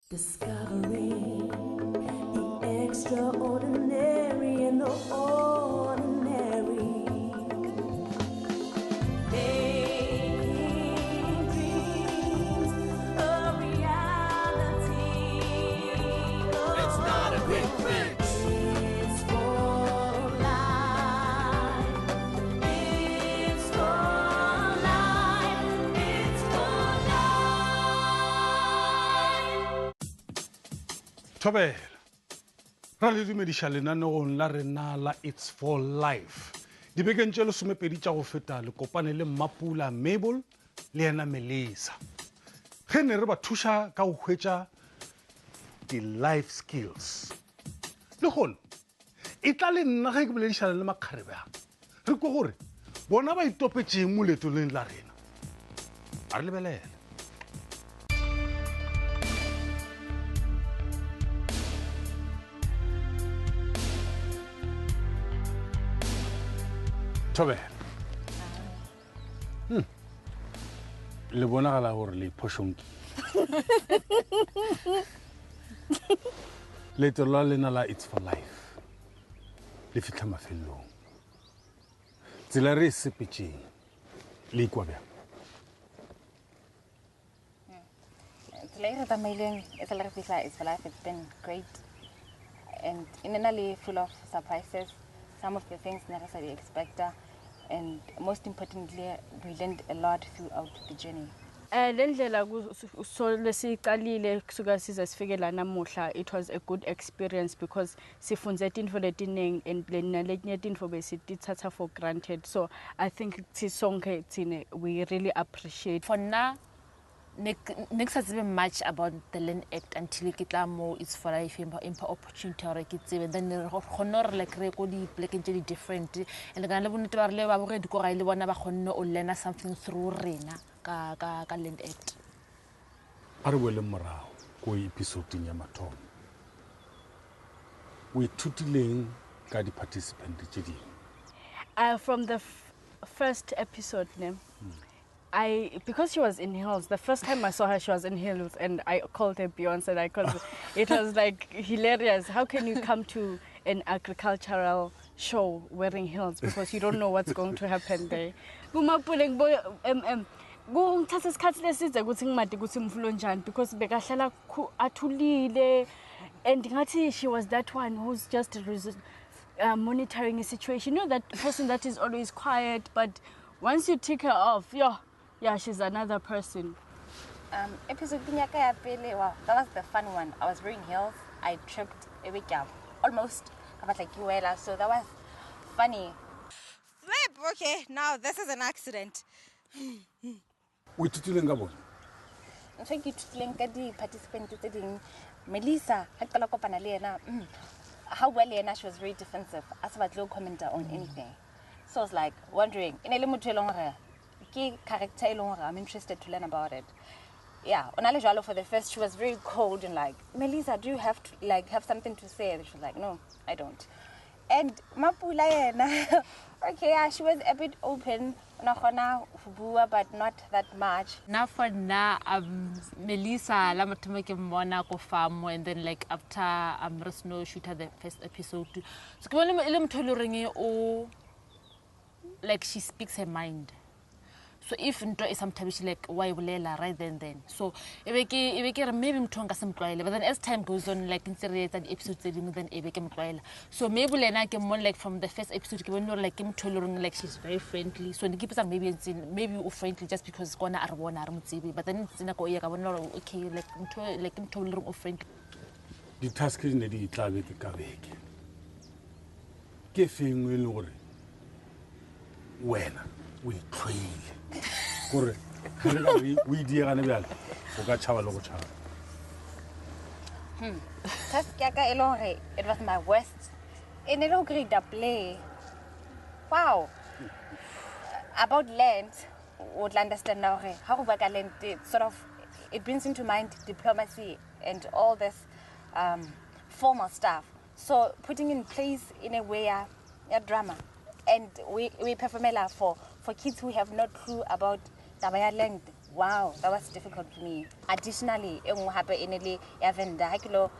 Discovering the extraordinary and the ordinary. Making dreams a reality. It's not a quick fix. It's for life. It's for life. It's for life. Tobela ra le dumedisha lenaneong la rena la It's for Life di bekeng tse lesomepedi tša go feta le kopane le Mapula Mabel le yena Melissa ge ne re ba thuša ka go hwetša di life skills le gone e tla le nna ge ke boledišana le makgarebe re kwe gore bona ba itopetšeng mo letoleng la rena a re lebelele. Tobela le bonagala gore le iphošonki leeto la lena la It's for Life le fitlha mafelelong tsela re e sepetšeng le ikwa bjang. Tsela e re tsamaileng e tsela re fitlha It's for Life, it's been great and inenale full of surprises, some of the things never said expect. And most importantly, we learned a lot throughout the journey. Lendlela so lesiqalile kusuka size sifike la namuhla, it was a good experience because sifunze into letiningi and letinye into besitithatha for granted. So I think sisonke tsine we really appreciate. For now, next has been much about the Land Act until it more it's for life impa opportunity or it's even then honor like record black and different and the gonna want to learn something through Rena ka Land Act. Are wele morao go episode ya Mathole we thutileng ka di participant tse ding from the first episode because she was in heels, the first time I saw her, she was in heels, and I called her Beyonce. It was like hilarious. How can you come to an agricultural show wearing heels because you don't know what's going to happen there? Because bekahlala athulile, and she was that one who's just monitoring a situation. You know, that person that is always quiet, but once you take her off, yeah, she's another person. Episode that was the fun one. I was wearing heels. I tripped a week out, almost. I was like, so that was funny. Flip, okay, now this is an accident. we thutileng ka bona I think you the participant Melissa, how well she was very defensive. I saw no commenter on anything. So I was like wondering, I'm interested to learn about it. Yeah, for the first, she was very cold and like, Melissa, do you have to have something to say? And she was like, no, I don't. And Mapula, okay, yeah, she was a bit open, but not that much. Now for now, Melissa, Mona go farm, and then like after Resno shoot the first episode. So like she speaks her mind. So if sometimes she like why wulela right then. So maybe mtonga simtwaile, but then as time goes on, like in the episodes then mtwaile. So maybe lena ke more like from the first episode ke when like like she's very friendly. So the keepers are maybe friendly just because gonna arwana armtsibi, but then it's not okay like mtolorong friendly. di task ne di tla be ka beke ke feng e le gore wena we tlhoile gore we diegane bjale go ka tšhaba le go tšhaba. It was my worst. And I don't agree to play. Wow. About land, would understand now how work land it brings into mind diplomacy and all this formal stuff. So putting in place in a way a drama. And we perform for kids who have no clue about Tabaya land. wow, that was difficult for me. Additionally, e nngwe hape e ne le ya Venda, ha ke lo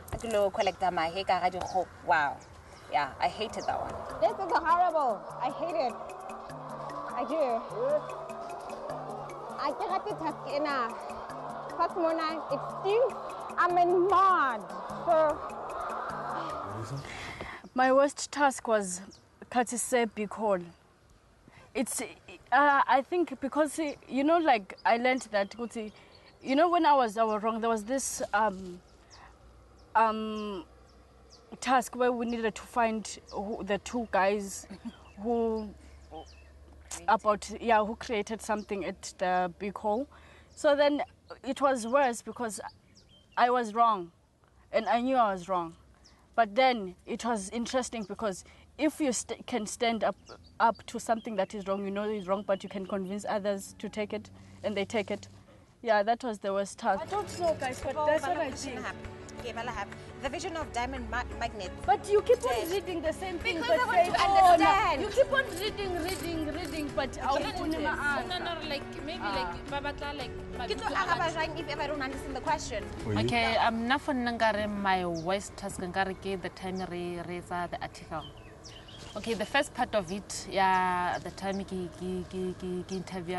collecta mahe ka ga dikgo. Wow. Yeah, I hated that one. This is horrible. I hate it. I do. I get the task in a Fatmona, it stinks. I'm in mud. So My worst task was Katise Big Hole. It's, I think because, you know, like I learned that, you know, when I was wrong, there was this task where we needed to find the two guys who who created something at the Big Hole. So then it was worse because I was wrong and I knew I was wrong. But then it was interesting because if you can stand up to something that is wrong, you know is wrong, but you can convince others to take it, and they take it. Yeah, that was the worst task. I don't know, guys, but that's what I think. The vision of diamond magnets. But you keep on reading the same thing, Because but I want say, to oh, understand." no. You keep on reading, but I'll put No, answer. like maybe like babatla like. If I don't understand the question. Okay, I'm not for Nangare my worst task the time raise the article. Okay, the first part of it, yeah, the time ki interview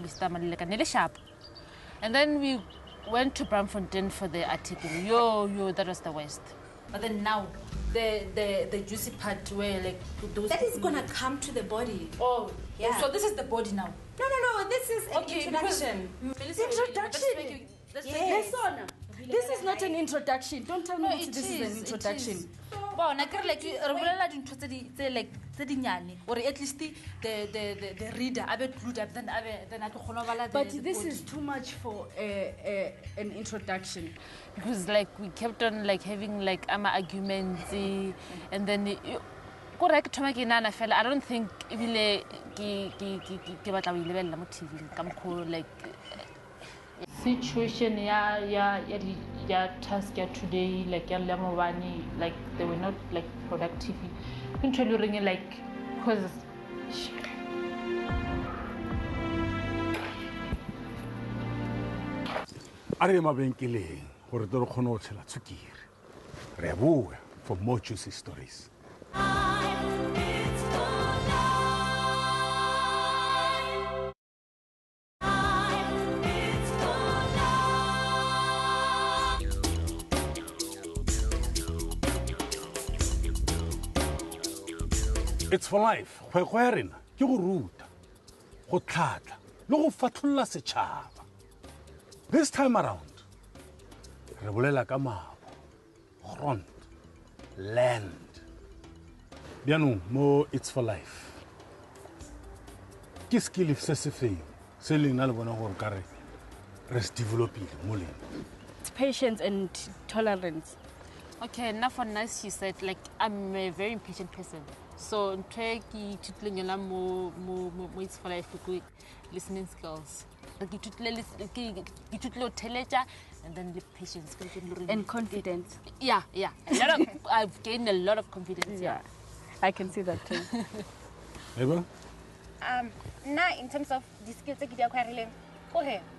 Mr. Malileka Nele Sharp. And then we went to Bramfontein for the article. Yo, that was the worst. But then now, the juicy part where like those That is gonna come to the body. Oh, Yeah. So this is the body now. No, this is an introduction. Introduction. Yes. This is not an introduction. Don't tell me No, this it is is, an it introduction. is. Well, I can like regular like or at least the reader I bet glued up then I But this is too much for an introduction. Because like we kept on like having like arguments and then correct I don't think like situation task today like like they were not like productive. Controlling like cause a re mabenkeleng gore tlo re kgone go tshela tsukiri re a boa for more juicy stories. It's for life. It's for life. It's for life. Kgwekgo ya rena ke go ruta go tlhatla le go fatlholla setšhaba. This time around re bolela ka mabo, grond, land. Bjanong mo It's for life ke skill se se feng se le nna le bona gore ka re re se developile mo leng. It's patience and tolerance. okay, now for nice she said like I'm a very impatient person. So It's for life listening skills. Like and then the patience And confidence. Yeah. I've gained a lot of confidence. Yeah, I can see that too. Eba? Now, in terms of the skills that you acquire,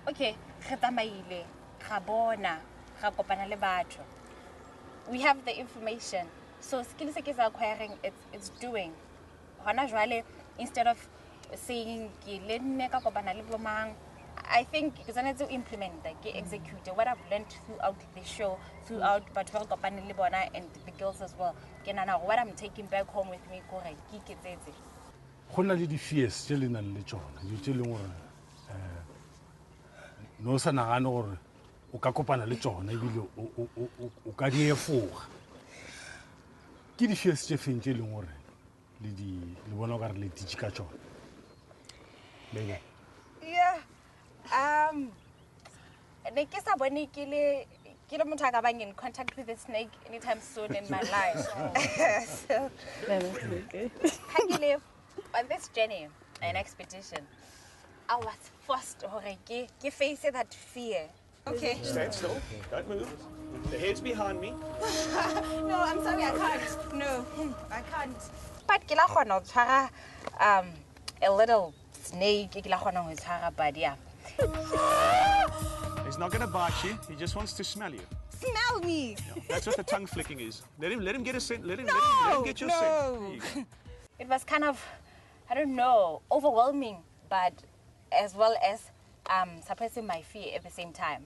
okay, we have the information. So skills that you're acquiring, it's doing. Instead of saying, I think it's going to implement, execute what I've learned throughout the show, throughout Batwell Kopanelibona and the girls as well. What I'm taking back home with me, Go na le di-fears tse le nang le tsona di tse leng gore no sa nagane gore o ka kopana le tsona ebile o ka di efoga ke di-fears tse feng tse leng gore le bona o ka re le teach ka tsona. Yeah. Ne ke sa bone ke le motho a ka bang in contact with a snake anytime soon in my life. So, on this journey, an expedition, I was forced to face that fear. Okay. Stand still. Don't move. The head's behind me. No, I'm sorry, I can't. No, I can't. But ke la kgona ho tshwara a little snake, ke la kgona ho tshwara, but yeah. He's not going to bite you. He just wants to smell you. Smell me. That's what the tongue flicking is. Let him get a scent. Let him get your no. scent. There you go. It was kind of, I don't know, overwhelming, but as well as suppressing my fear at the same time.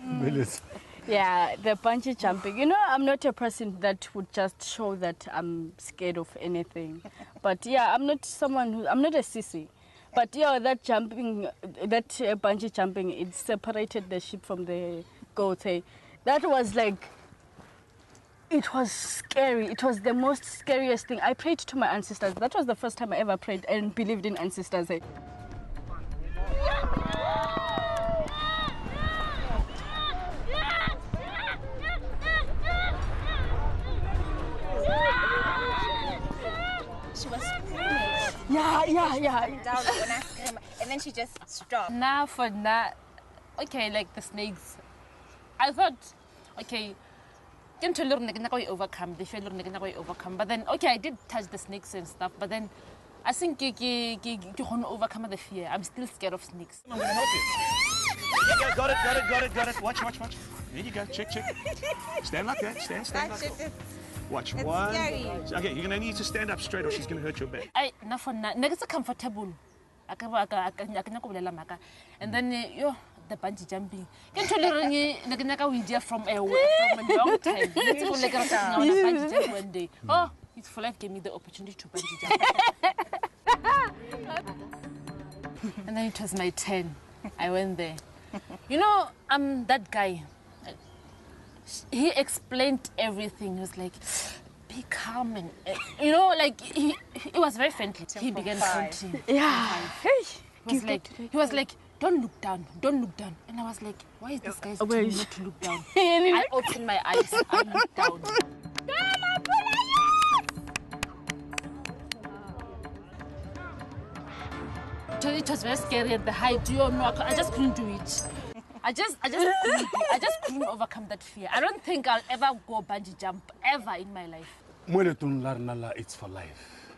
Melissa. Yeah, the bungee jumping. You know, I'm not a person that would just show that I'm scared of anything. But yeah, I'm not a sissy. But yeah, that bungee jumping, it separated the sheep from the goats. Hey. That was like, it was scary. It was the most scariest thing. I prayed to my ancestors. That was the first time I ever prayed and believed in ancestors. Hey. She was screaming. Yeah. Down when I screamed, and then she just stopped. Now for now, okay, like the snakes. I thought, okay, can't tell you overcome. They feel overcome. But then, okay, I did touch the snakes and stuff. But then, I think you can't overcome the fear. I'm still scared of snakes. I'm going to help you. Yeah, got it. Watch. There you go. Check. Stand like that. Stand like that. Watch. It's One. scary. Okay, you're going to need to stand up straight or she's going to hurt your back. Now for now, it's comfortable. And then, the bungee jumping. Can't tell you from a long time. Let's go like a bungee jump one day. Oh, it's for life gave me the opportunity to bungee jump. And then it was my turn. I went there. You know, that guy. He explained everything. He was like, be calm and, you know, like, he was very friendly. He began counting. Yeah. He was like, don't look down. And I was like, why is this guy telling me not to look down? I opened my eyes. I looked down. It was very scary at the height. You know, I just couldn't do it. I just couldn't overcome that fear. I don't think I'll ever go bungee jump ever in my life. It's for life.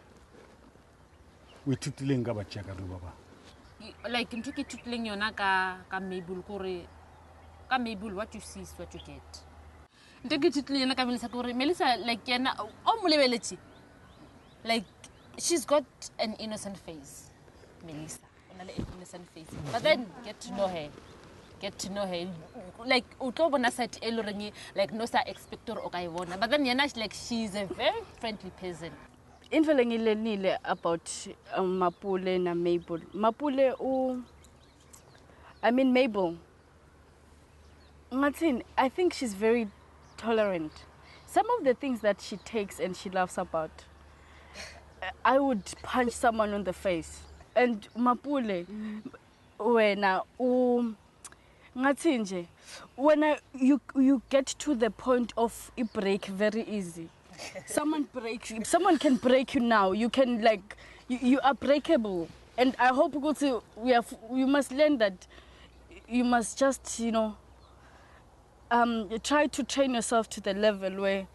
We took the link about Baba. Like in Tuki tutling yona ka Mabel kore ka Mabel, what you see is what you get. Tuki tutling yona ka Melissa kore Melissa like yena o mulebeleti. Like she's got an innocent face. Melissa, an innocent face. But then get to know her. Like utobona sat elorengi like no sa expector o kai bona. But then yena like she's a very friendly person. Infelengile about Mapule and Mabel. Mapule, Mabel. Martin, I think she's very tolerant. Some of the things that she takes and she laughs about, I would punch someone on the face. And Mapule, when you get to the point of a break very easy. Someone can break you now. You can you are breakable. And I hope we must learn that you must just, try to train yourself to the level where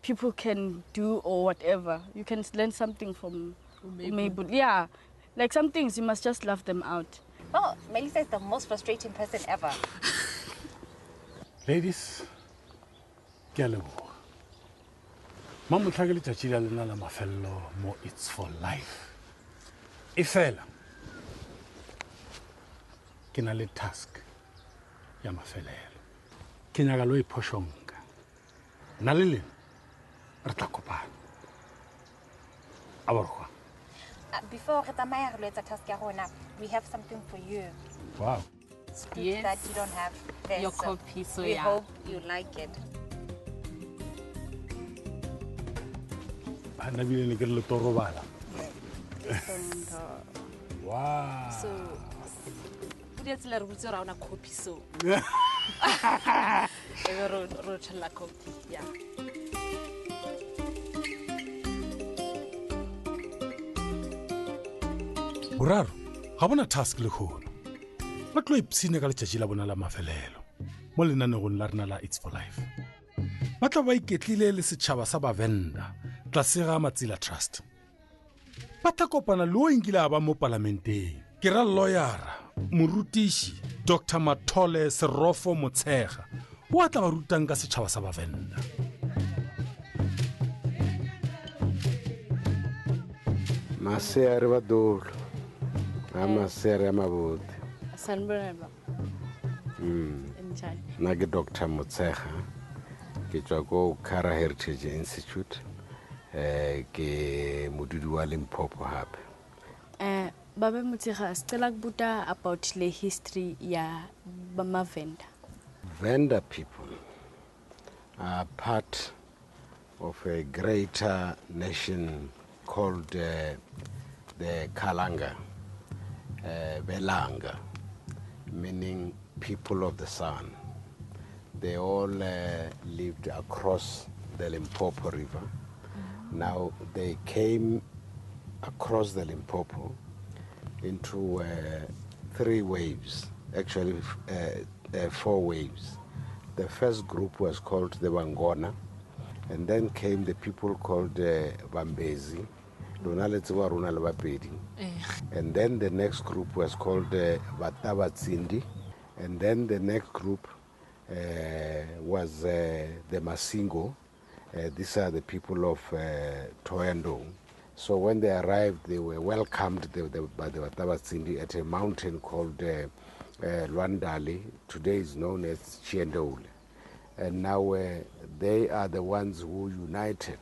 people can do or whatever. You can learn something from Mabel. Yeah. Like some things you must just laugh them out. Well, Melissa is the most frustrating person ever. Ladies, Motshekga le tšatši la lena la mafelelo mo It's for Life. E fela ke na le task ya mafelelo. Ke nyaka lo iphošonka. Nna le lena re tla kopana. A borwa. Before re tsamaya re lo etsa task ya rona, we have something for you. Wow. It's good that you don't have this. Your copy, so we hope you like it. Nabile ne ke le torobala. Wow. So it's like we around a copy, so wrote a copy, yeah. Boraro, ga bona task le khono. Ba tlo ipsine ka letšatši la bona la mafelelo. Mo lenanegong la rena la It's for Life. Ba tla ba iketlile le setšhaba sa ba Venda, tlase ga Matsila Trust. Ba tla kopana le o nkile a ba mo parlamenteng. Ke ra lawyer morutiši Dr. Mathole Serofo Motshekga o a tla ba rutang ka setšhaba sa Venda. Masere badolo. Amasere amabuti. Sanbonelwa. Njani? Na ke Dr. Motshekga. Ke tswa ko Kara Heritage Institute. Ke modudi wa Limpopo hape. Baba Motshekga, sicela kubuta about the history ya Venda. Venda people are part of a greater nation called the Kalanga, Belanga, meaning people of the sun. They all lived across the Limpopo River. Now they came across the Limpopo into 3 waves, actually 4 waves. The first group was called the Wangona, and then came the people called Vambezi, and then the next group was called Vatabatsindi, and then the next group was the Masingo. These are the people of Toyando. So when they arrived, they were welcomed by the Vatabatsindi at a mountain called Luandali. Today is known as Chiendole. And now they are the ones who united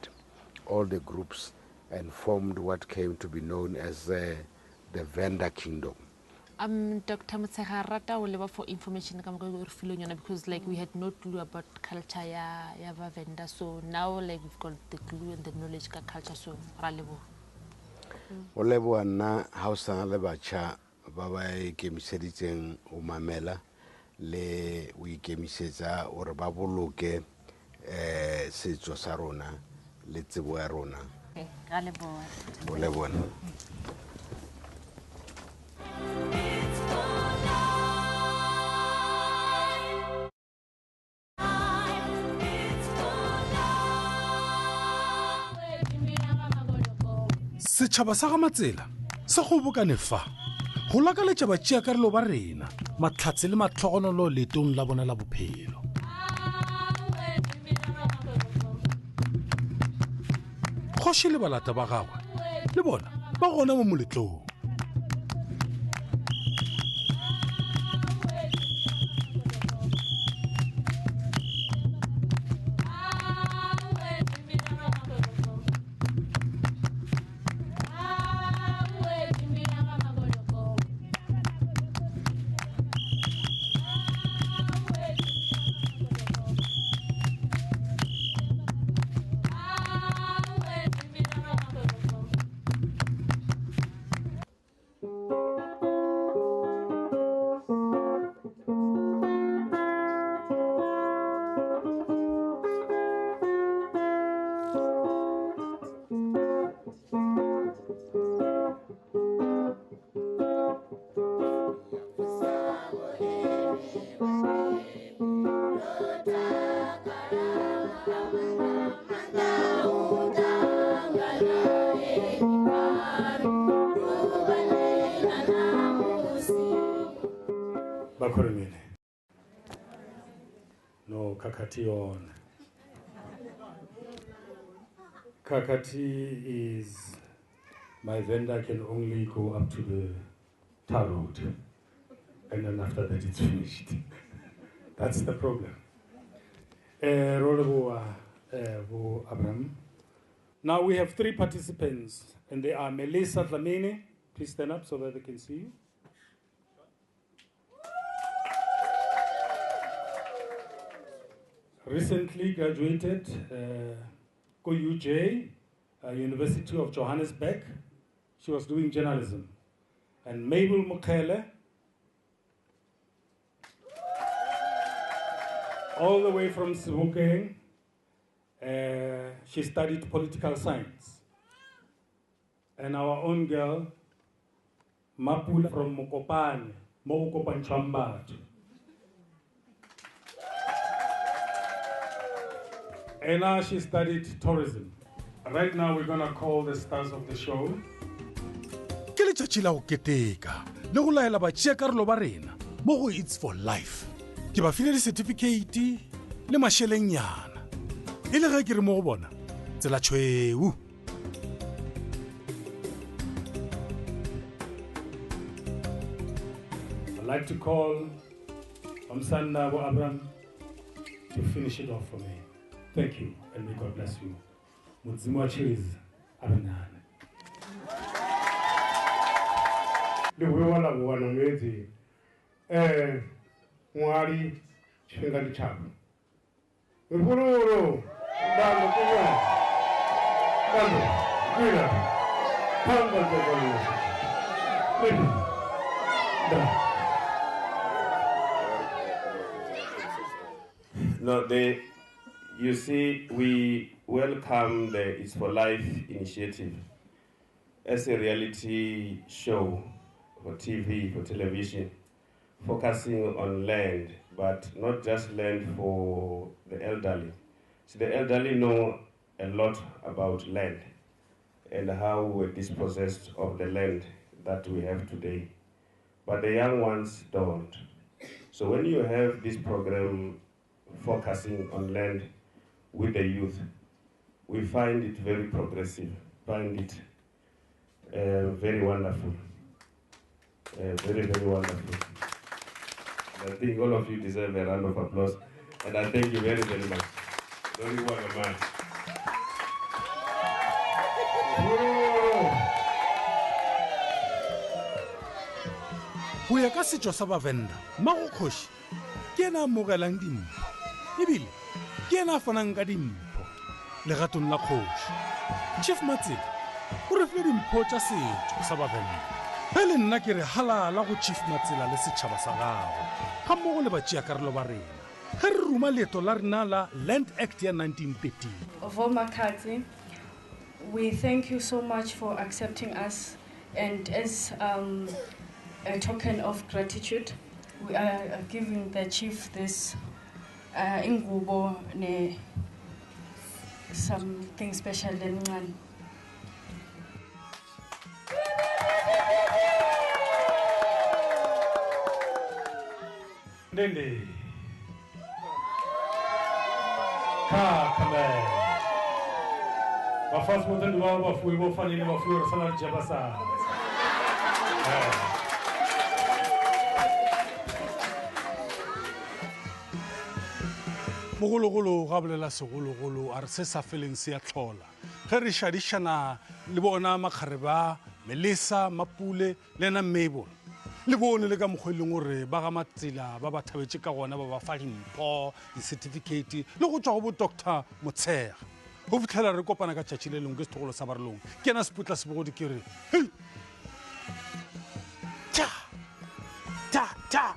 all the groups and formed what came to be known as the Venda Kingdom. Dr. Motshekga, rata o leba for information because like we had no clue about culture ya Venda, so now like we've got the clue and the knowledge ka culture, so ra lebo. O lebo nna ha o sana le batjha ba ba ikemiseditseng o mamela le o ikemisetsa o re ba boloke setso sa rona le tsebo ya rona. Ra lebo. O lebona. Setšhaba sa ga Matsila se kgobokane fa go lakaletša batšeakarolo ba rena matlhatse le matlhogonolo letong la bona la bophelo. Kgoši le balata ba gagwe le bona ba gona mo moletlong. No kakati on. Kakati is my vendor can only go up to the tar road, and then after that it's finished. That's the problem. Abraham. Now we have 3 participants, and they are Melissa Dlamini. Please stand up so that they can see you. Recently graduated UJ, University of Johannesburg. She was doing journalism. And Marble Mokhele, all the way from Sebokeng. She studied political science. And our own girl, Mapula from Mokopane, Mokopanchambatu. And now she studied tourism. Right now we're going to call the stars of the show. Ke letšatši la go keteka le go laela batšeakarolo ba rena mo go It's for Life. Ke ba file di-certificate le mašhelenyana e le ge ke re mo go bona tsela tšhweu. I'd like to call Amsanda Abraham to finish it off for me. Thank you, and may God bless you. Mudzimwa cheese, abanane. Le wala wana ngezi ngwari chinga lichapa. Ngururo ndalo kwa. Ndalo kwira. Panga kwa. No, you see, we welcome the It's for Life initiative as a reality show for TV, for television, focusing on land, but not just land for the elderly. So the elderly know a lot about land and how we're dispossessed of the land that we have today. But the young ones don't. So when you have this program focusing on land with the youth, we find it very progressive, find it very wonderful, very, very wonderful. I think all of you deserve a round of applause, and I thank you very, very much. Very well, man. Go ya ka setšo sa Venda, Magokgoši ke ena a amogelang dimpho ebile ke ena a fanang ka dimpho legatong la kgoši. Chief Matsila o re file dimpho tša setšo sa Venda ge le nna ke re halala go Chief Matsila le setšhaba sa gagwe ga mmogo le batšeakarolo ba rena ge re ruma leeto la rena la Land Act ya 1913. Vomakati, we thank you so much for accepting us, and as a token of gratitude, we are giving the chief this ingubo ne something special lencane. Ndende kakame bafasi botendi bao bafuwe bo fanile bafuwe re sana dijabasa bogologolo ga bolela segologolo a re se sa feleng se ya tlhola ge re šadišana le bona makgareba Melissa Mapule le ena Mabel le bone le ka mokgweleng gore ba ga Matsila ba ba thabetse ka gona ba ba fa dimpho di-certificate le go tswa go bo Dr. Motshekga go fitlhela re kopana ka tšatši le lengwe ke setogolo sa barelong ke ena seputla sebogodi ke re hei ta ta ta